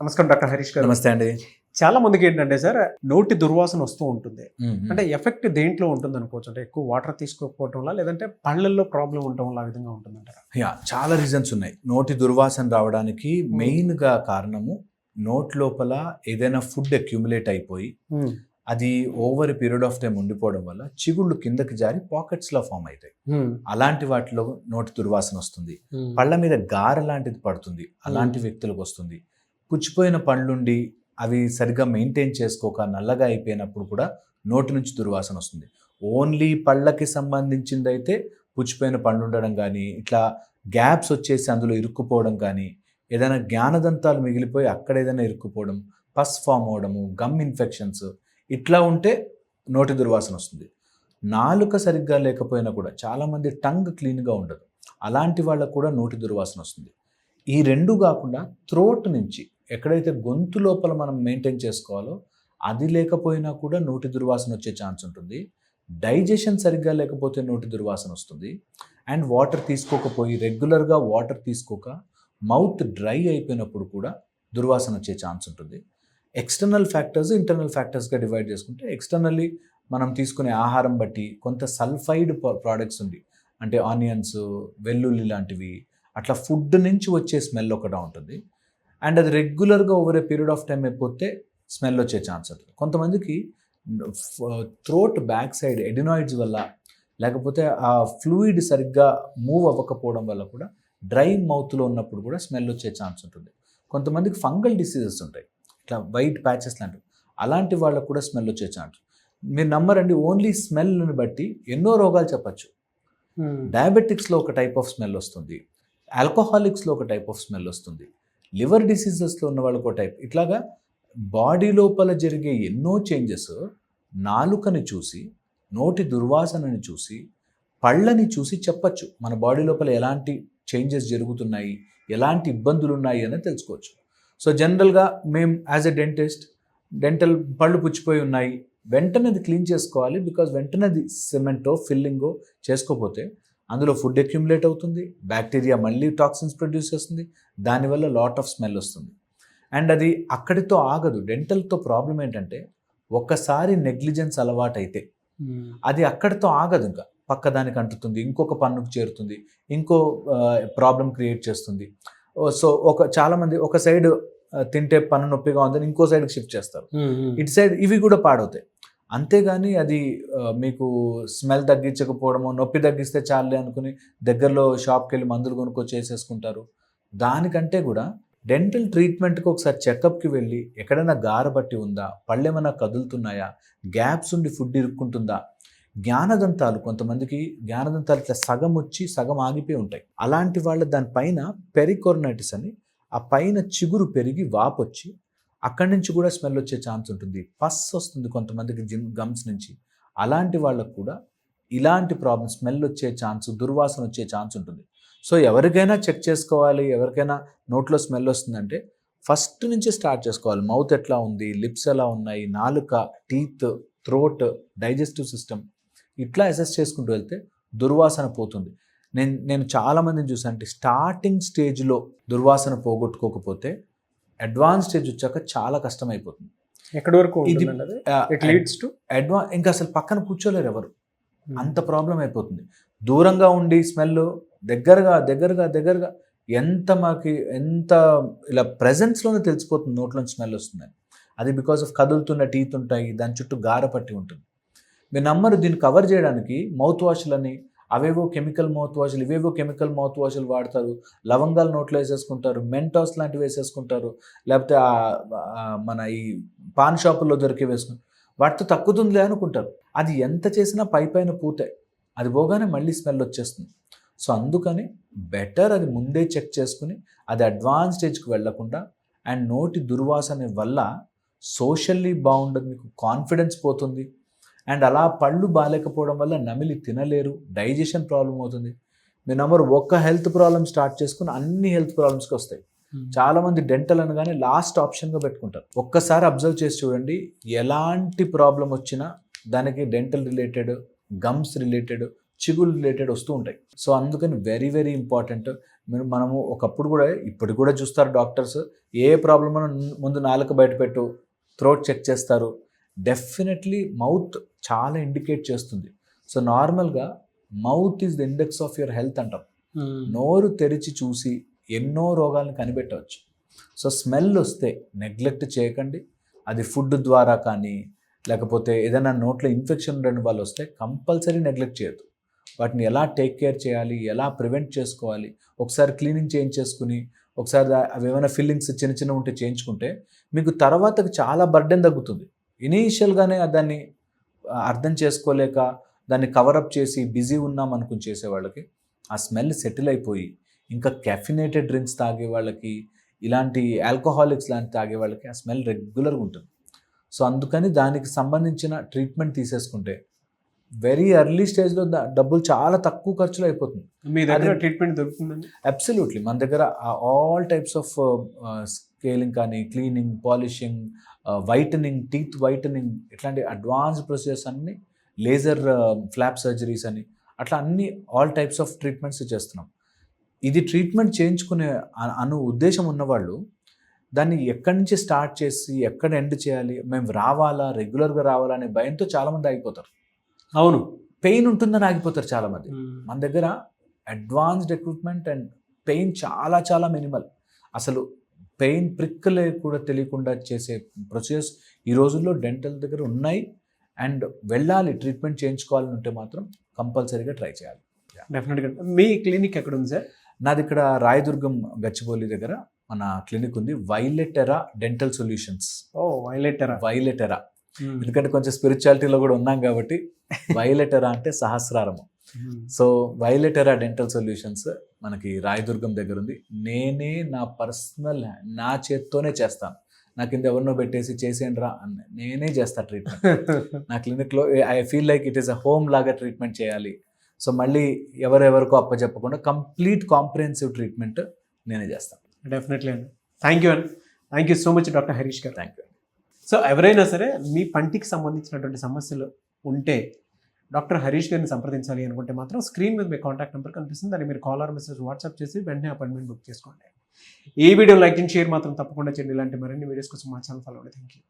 నమస్కారం డాక్టర్ హరీష్ గారు. నమస్తే అండి. చాలా మందికి ఏంటంటే సార్ నోటి దుర్వాసన వస్తూ ఉంటుంది. మ్మ్. అంటే ఎఫెక్ట్ దేంట్లో ఉంటుంది అనుకోవచ్చు? అంటే ఎక్కువ వాటర్ తీసుకోకపోవటం వల్ల, లేదంటే పళ్ళల్లో ప్రాబ్లం ఉండటం వల్ల ఆ విధంగా ఉంటుందంటారా? చాలా రీజన్స్ ఉన్నాయి నోటి దుర్వాసన రావడానికి. మెయిన్గా కారణము నోట్ లోపల ఏదైనా ఫుడ్ అక్యూములేట్ అయిపోయి అది ఓవర్ పీరియడ్ ఆఫ్ టైం ఉండిపోవడం వల్ల చిగుళ్ళు కిందకి జారి పాకెట్స్లో ఫామ్ అవుతాయి. అలాంటి వాటిలో నోటి దుర్వాసన వస్తుంది. పళ్ళ మీద గార లాంటిది పడుతుంది, అలాంటి వ్యక్తులకు వస్తుంది. పుచ్చిపోయిన పళ్ళుండి అవి సరిగ్గా మెయింటైన్ చేసుకోక నల్లగా అయిపోయినప్పుడు కూడా నోటి నుంచి దుర్వాసన వస్తుంది. ఓన్లీ పళ్ళకి సంబంధించింది అయితే పుచ్చిపోయిన పళ్ళు ఉండడం కానీ, ఇట్లా గ్యాప్స్ వచ్చేసి అందులో ఇరుక్కుపోవడం కానీ, ఏదైనా జ్ఞానదంతాలు మిగిలిపోయి అక్కడ ఏదైనా ఇరుక్కుపోవడం, పస్ ఫామ్ అవడము, గమ్ ఇన్ఫెక్షన్స్ ఇట్లా ఉంటే నోటి దుర్వాసన వస్తుంది. నాలుక సరిగ్గా లేకపోయినా కూడా చాలామంది టంగ్ క్లీన్గా ఉండదు, అలాంటి వాళ్ళకు కూడా నోటి దుర్వాసన వస్తుంది. ఈ రెండు కాకుండా థ్రోట్ నుంచి ఎక్కడైతే గొంతు లోపల మనం మెయింటైన్ చేసుకోవాలో అది లేకపోయినా కూడా నోటి దుర్వాసన వచ్చే ఛాన్స్ ఉంటుంది. డైజెషన్ సరిగ్గా లేకపోతే నోటి దుర్వాసన వస్తుంది. అండ్ వాటర్ తీసుకోకపోయి రెగ్యులర్గా వాటర్ తీసుకోక మౌత్ డ్రై అయిపోయినప్పుడు కూడా దుర్వాసన వచ్చే ఛాన్స్ ఉంటుంది. ఎక్స్టర్నల్ ఫ్యాక్టర్స్, ఇంటర్నల్ ఫ్యాక్టర్స్గా డివైడ్ చేసుకుంటే, ఎక్స్టర్నల్లీ మనం తీసుకునే ఆహారం బట్టి కొంత సల్ఫైడ్ ప్రోడక్ట్స్ ఉంది, అంటే ఆనియన్స్, వెల్లుల్లి లాంటివి, అట్లా ఫుడ్ నుంచి వచ్చే స్మెల్ ఒకటి ఉంటుంది. అండ్ అది రెగ్యులర్గా over a period of time అయిపోతే స్మెల్ వచ్చే ఛాన్స్ ఉంటుంది. కొంతమందికి థ్రోట్ బ్యాక్ సైడ్ ఎడినాయిడ్స్ వల్ల, లేకపోతే ఆ ఫ్లూయిడ్ సరిగ్గా మూవ్ అవ్వకపోవడం వల్ల కూడా డ్రై మౌత్లో ఉన్నప్పుడు కూడా స్మెల్ వచ్చే ఛాన్స్ ఉంటుంది. కొంతమందికి ఫంగల్ డిసీజెస్ ఉంటాయి, ఇట్లా వైట్ ప్యాచెస్ లాంటివి, అలాంటి వాళ్ళకు కూడా స్మెల్ వచ్చే ఛాన్స్. మీరు నమ్మరండి, ఓన్లీ స్మెల్ని బట్టి ఎన్నో రోగాలు చెప్పచ్చు. డయాబెటిక్స్లో ఒక టైప్ ఆఫ్ స్మెల్ వస్తుంది, ఆల్కహాలిక్స్లో ఒక టైప్ ఆఫ్ స్మెల్ వస్తుంది, లివర్ డిసీజెస్లో ఉన్న వాళ్ళకు ఒక టైప్. ఇట్లాగా బాడీ లోపల జరిగే ఎన్నో చేంజెస్ నాలుకని చూసి, నోటి దుర్వాసనని చూసి, పళ్ళని చూసి చెప్పచ్చు మన బాడీ లోపల ఎలాంటి చేంజెస్ జరుగుతున్నాయి, ఎలాంటి ఇబ్బందులు ఉన్నాయి అని తెలుసుకోవచ్చు. సో జనరల్గా మేము యాజ్ ఎ డెంటల్ పళ్ళు పుచ్చిపోయి ఉన్నాయి, వెంటనే అది క్లీన్ చేసుకోవాలి. బికాజ్ వెంటనే అది సిమెంటో ఫిల్లింగో చేసుకోకపోతే అందులో ఫుడ్ అక్యుములేట్ అవుతుంది, బ్యాక్టీరియా మళ్ళీ టాక్సిన్స్ ప్రొడ్యూస్ చేస్తుంది, దానివల్ల లాట్ ఆఫ్ స్మెల్ వస్తుంది. అండ్ అది అక్కడితో ఆగదు. డెంటల్తో ప్రాబ్లం ఏంటంటే, ఒక్కసారి నెగ్లిజెన్స్ అలవాటైతే అది అక్కడితో ఆగదు, ఇంకా పక్కదానికి అంటుతుంది, ఇంకొక పన్నుకు చేరుతుంది, ఇంకో ప్రాబ్లం క్రియేట్ చేస్తుంది. సో చాలామంది ఒక సైడ్ తింటే పన్ను నొప్పిగా ఉందని ఇంకో సైడ్కి షిఫ్ట్ చేస్తారు, ఇటు సైడ్ ఇవి కూడా పాడవుతాయి. అంతేగాని అది మీకు స్మెల్ తగ్గించకపోవడమో, నొప్పి తగ్గిస్తే చాలే అనుకుని దగ్గరలో షాప్కి వెళ్ళి మందులు కొనుక్కొచ్చి చేసేసుకుంటారు. దానికంటే కూడా డెంటల్ ట్రీట్మెంట్కి ఒకసారి చెకప్కి వెళ్ళి, ఎక్కడైనా గారబట్టి ఉందా, పళ్ళేమైనా కదులుతున్నాయా, గ్యాప్స్ ఉండి ఫుడ్ ఇరుక్కుంటుందా, జ్ఞానదంతాలు, కొంతమందికి జ్ఞానదంతాలు ఇట్లా సగం వచ్చి సగం ఆగిపోయి ఉంటాయి. అలాంటి వాళ్ళ దానిపైన పెరికోర్నైటిస్ అని, ఆ పైన చిగురు పెరిగి వాపొచ్చి అక్కడి నుంచి కూడా స్మెల్ వచ్చే ఛాన్స్ ఉంటుంది. పస్ వస్తుంది కొంతమందికి గమ్స్ నుంచి. అలాంటి వాళ్ళకు కూడా ఇలాంటి ప్రాబ్లమ్, స్మెల్ వచ్చే ఛాన్స్, దుర్వాసన వచ్చే ఛాన్స్ ఉంటుంది. సో ఎవరికైనా చెక్ చేసుకోవాలి, ఎవరికైనా నోట్లో స్మెల్ వస్తుందంటే ఫస్ట్ నుంచి స్టార్ట్ చేసుకోవాలి. మౌత్ ఎట్లా ఉంది, లిప్స్ ఎలా ఉన్నాయి, నాలుక, టీత్, థ్రోట్, డైజెస్టివ్ సిస్టమ్, ఇట్లా అసెస్ చేసుకుంటూ వెళ్తే దుర్వాసన పోతుంది. నేను చాలామందిని చూసాను, అంటే స్టార్టింగ్ స్టేజ్లో దుర్వాసన పోగొట్టుకోకపోతే అడ్వాన్స్ స్టేజ్ వచ్చాక చాలా కష్టం అయిపోతుంది. ఎక్కడి వరకు ఇది లీడ్స్ టు ఇంకా అసలు పక్కన కూర్చోలేరు ఎవరు, అంత ప్రాబ్లం అయిపోతుంది. దూరంగా ఉండి స్మెల్, దగ్గరగా ఎంత ఇలా ప్రెజెన్స్లోనే తెలిసిపోతుంది నోట్లోంచి స్మెల్ వస్తుందని. అది బికాస్ ఆఫ్ కదులుతున్న టీత్ ఉంటాయి, దాని చుట్టూ గార పట్టి ఉంటుంది. మీరు నమ్మరు, దీన్ని కవర్ చేయడానికి మౌత్ వాష్లని, అవేవో కెమికల్ మౌత్ వాష్లు, ఇవేవో కెమికల్ మౌత్ వాష్లు వాడతారు, లవంగాలు నోట్లో వేసేసుకుంటారు, మెంటాస్ లాంటివి వేసేసుకుంటారు, లేకపోతే మన ఈ పాన్ షాపుల్లో దొరికి వేసుకుంటారు. వాటితో తక్కుతుందిలే అనుకుంటారు. అది ఎంత చేసినా పైన పూతే, అది పోగానే మళ్ళీ స్మెల్ వచ్చేస్తుంది. సో అందుకని బెటర్ అది ముందే చెక్ చేసుకుని, అది అడ్వాన్స్ స్టేజ్కి వెళ్లకుండా. అండ్ నోటి దుర్వాసన వల్ల సోషల్లీ బాగుండదు, మీకు కాన్ఫిడెన్స్ పోతుంది. అండ్ అలా పళ్ళు బాగాలేకపోవడం వల్ల నమిలి తినలేరు, డైజెషన్ ప్రాబ్లం అవుతుంది. మీ నెంబర్ ఒక్క హెల్త్ ప్రాబ్లమ్ స్టార్ట్ చేసుకుని అన్ని హెల్త్ ప్రాబ్లమ్స్కి వస్తాయి. చాలామంది డెంటల్ అనగానే లాస్ట్ ఆప్షన్గా పెట్టుకుంటారు. ఒక్కసారి అబ్జర్వ్ చేసి చూడండి, ఎలాంటి ప్రాబ్లం వచ్చినా దానికి డెంటల్ రిలేటెడ్, గమ్స్ రిలేటెడ్, చిగులు రిలేటెడ్ వస్తూ ఉంటాయి. సో అందుకని వెరీ వెరీ ఇంపార్టెంట్. మనము ఒకప్పుడు కూడా ఇప్పుడు కూడా చూస్తారు డాక్టర్స్, ఏ ప్రాబ్లమ్ ముందు నాలుక బయట పెట్టు, థ్రోట్ చెక్ చేస్తారు. డెఫినెట్లీ మౌత్ చాలా ఇండికేట్ చేస్తుంది. సో నార్మల్గా mouth is the index of your health అంటాం. నోరు తెరిచి చూసి ఎన్నో రోగాలను కనిపెట్టవచ్చు. సో స్మెల్ వస్తే నెగ్లెక్ట్ చేయకండి. అది ఫుడ్ ద్వారా కానీ లేకపోతే ఏదైనా నోట్లో ఇన్ఫెక్షన్ ఉండని వాళ్ళు వస్తే కంపల్సరీ నెగ్లెక్ట్ చేయొద్దు. వాటిని ఎలా టేక్ కేర్ చేయాలి, ఎలా ప్రివెంట్ చేసుకోవాలి, ఒకసారి క్లీనింగ్ చేయించేసుకుని ఒకసారి అవి ఏమైనా ఫిల్లింగ్స్ చిన్న చిన్న ఉంటే చేయించుకుంటే మీకు తర్వాతకి చాలా బర్డెన్ తగ్గుతుంది. ఇనీషియల్గానే దాన్ని అర్థం చేసుకోలేక దాన్ని కవరప్ చేసి బిజీ ఉన్నాం అనుకుని చేసేవాళ్ళకి ఆ స్మెల్ సెటిల్ అయిపోయి ఇంకా కెఫినేటెడ్ డ్రింక్స్ తాగే వాళ్ళకి, ఇలాంటి ఆల్కహాలిక్స్ లాంటి తాగే వాళ్ళకి ఆ స్మెల్ రెగ్యులర్గా ఉంటుంది. సో అందుకని దానికి సంబంధించిన ట్రీట్మెంట్ తీసేసుకుంటే వెరీ ఎర్లీ స్టేజ్లో డబ్బులు చాలా తక్కువ ఖర్చులో అయిపోతుంది. మీ దగ్గర ట్రీట్మెంట్ దొరుకుతుందండి? అబ్సల్యూట్లీ. మన దగ్గర ఆల్ టైప్స్ ఆఫ్ స్కేలింగ్ కానీ, cleaning, polishing, whitening, teeth whitening, ఇట్లాంటి అడ్వాన్స్డ్ ప్రొసీజర్స్ అన్నీ, లేజర్ ఫ్లాప్ సర్జరీస్ అని అట్లా అన్ని ఆల్ టైప్స్ ఆఫ్ ట్రీట్మెంట్స్ చేస్తున్నాం. ఇది ట్రీట్మెంట్ చేయించుకునే ఉద్దేశం ఉన్నవాళ్ళు దాన్ని ఎక్కడి నుంచి స్టార్ట్ చేసి ఎక్కడ ఎండ్ చేయాలి, మేము రావాలా, రెగ్యులర్గా రావాలా అనే భయంతో చాలామంది ఆగిపోతారు. అవును, పెయిన్ ఉంటుందని ఆగిపోతారు చాలామంది. మన దగ్గర అడ్వాన్స్డ్ ఎక్విప్మెంట్ అండ్ పెయిన్ చాలా చాలా మినిమల్. అసలు పెయిన్ ప్రిక్కలే కూడా తెలియకుండా చేసే ప్రొసీజర్స్ ఈ రోజుల్లో డెంటల్ దగ్గర ఉన్నాయి. అండ్ వెళ్ళాలి, ట్రీట్మెంట్ చేయించుకోవాలని ఉంటే మాత్రం కంపల్సరీగా ట్రై చేయాలి. డెఫినెట్గా. మీ క్లినిక్ ఎక్కడ ఉంది సార్? నాది ఇక్కడ రాయదుర్గం గచ్చిబౌలి దగ్గర మన క్లినిక్ ఉంది. వైలెటెరా డెంటల్ సొల్యూషన్స్. ఓ, వైలెటెరా. ఎందుకంటే కొంచెం స్పిరిచువాలిటీలో కూడా ఉన్నాం కాబట్టి వైలెటెరా అంటే సహస్రారము. సో వైలెటెరా డెంటల్ సొల్యూషన్స్ మనకి రాయదుర్గం దగ్గర ఉంది. నేనే నా పర్సనల్ నా చేత్తోనే చేస్తాను. నా కింద ఎవరినో పెట్టేసి చేసేయండి రా అని నేనే చేస్తాను ట్రీట్మెంట్. నా క్లినిక్లో I feel like it is a home లాగా ట్రీట్మెంట్ చేయాలి. సో మళ్ళీ ఎవరెవరికో అప్పచెప్పకుండా కంప్లీట్ కాంప్రిహెన్సివ్ ట్రీట్మెంట్ నేనే చేస్తాను. డెఫినెట్లీ అండి. థ్యాంక్ యూ అండి. Thank you so much doctor Harish గారు. Thank you. సో ఎవరైనా సరే మీ పంటికి సంబంధించినటువంటి సమస్యలు ఉంటే డాక్టర్ హరీష్ గారిని సంప్రదించాలి అనుకుంటే మాత్రం స్క్రీన్ మీద మీ కాంటాక్ట్ నెంబర్ కనిపిస్తుంది. దాన్ని మీరు కాల్ ఆర్ మెసేజ్ వాట్సాప్ చేసి వెంటనే అపాయింట్మెంట్ బుక్ చేసుకోండి. ఈ వీడియో లైక్ అండ్ షేర్ మాత్రం తప్పకుండా చేయండి. ఇలాంటి మరిన్ని వీడియోస్ కోసం మా ఛానల్ ఫాలో అవ్వండి. Thank you.